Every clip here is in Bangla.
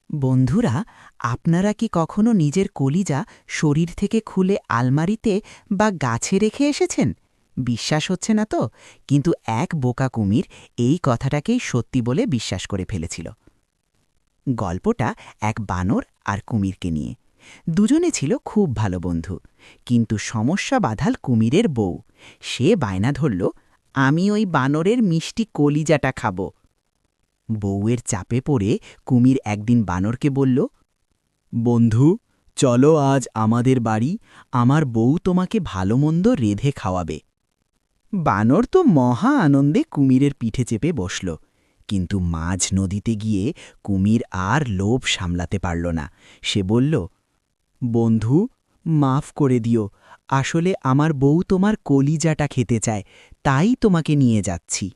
বন্ধুরা, আপনারা কি কখনো নিজের কলিজা শরীর থেকে খুলে আলমারিতে বা গাছে রেখে এসেছেন? বিশ্বাস হচ্ছে না তো, কিন্তু এক বোকা কুমির এই কথাটাকেই সত্যি বলে বিশ্বাস করে ফেলেছিল। গল্পটা এক বানর আর কুমিরকে নিয়ে। দুজনে ছিল খুব ভালো বন্ধু, কিন্তু সমস্যা বাধাল কুমিরের বউ। সে বায়না ধরল, আমি ওই বানরের মিষ্টি কলিজাটা খাবো। বউয়ের চাপে পড়ে কুমির একদিন বানরকে বলল, বন্ধু, চলো আজ আমাদের বাড়ি, আমার বউ তোমাকে ভালো মন্দ রেঁধে খাওয়াবে। বানর তো মহা আনন্দে কুমিরের পিঠে চেপে বসল, কিন্তু মাঝ নদীতে গিয়ে কুমির আর লোভ সামলাতে পারল না। সে বলল, বন্ধু, মাফ করে দিও, আসলে আমার বউ তোমার কলিজাটা খেতে চায়, তাই তোমাকে নিয়ে যাচ্ছি।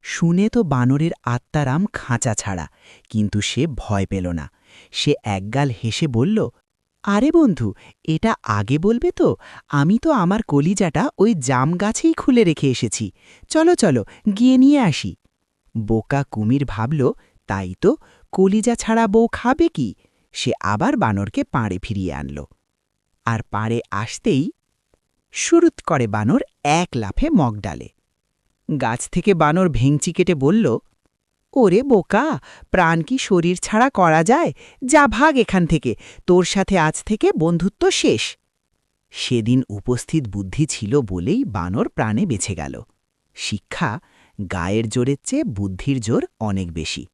শুনে তো বানরের আত্মারাম খাঁচা ছাড়া, কিন্তু সে ভয় পেল না। সে একগাল হেসে বলল, আরে বন্ধু, এটা আগে বলবে তো, আমি তো আমার কলিজাটা ওই জাম গাছেই খুলে রেখে এসেছি। চলো চলো, গিয়ে নিয়ে আসি। বোকা কুমির ভাবল, তাই তো, কলিজা ছাড়া বউ খাবে কি? সে আবার বানরকে পাড়ে ফিরিয়ে আনল। আর পাড়ে আসতেই শুরুত করে বানর এক লাফে মগডালে। গাছ থেকে বানর ভেংচি কেটে বলল, ওরে বোকা, প্রাণ কি শরীর ছাড়া করা যায়? যা ভাগ এখান থেকে, তোর সাথে আজ থেকে বন্ধুত্ব শেষ। সেদিন উপস্থিত বুদ্ধি ছিল বলেই বানর প্রাণে বেঁচে গেল। শিক্ষা, গায়ের জোরের চেয়ে বুদ্ধির জোর অনেক বেশি।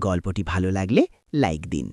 গল্পটি ভালো লাগলে লাইক দিন।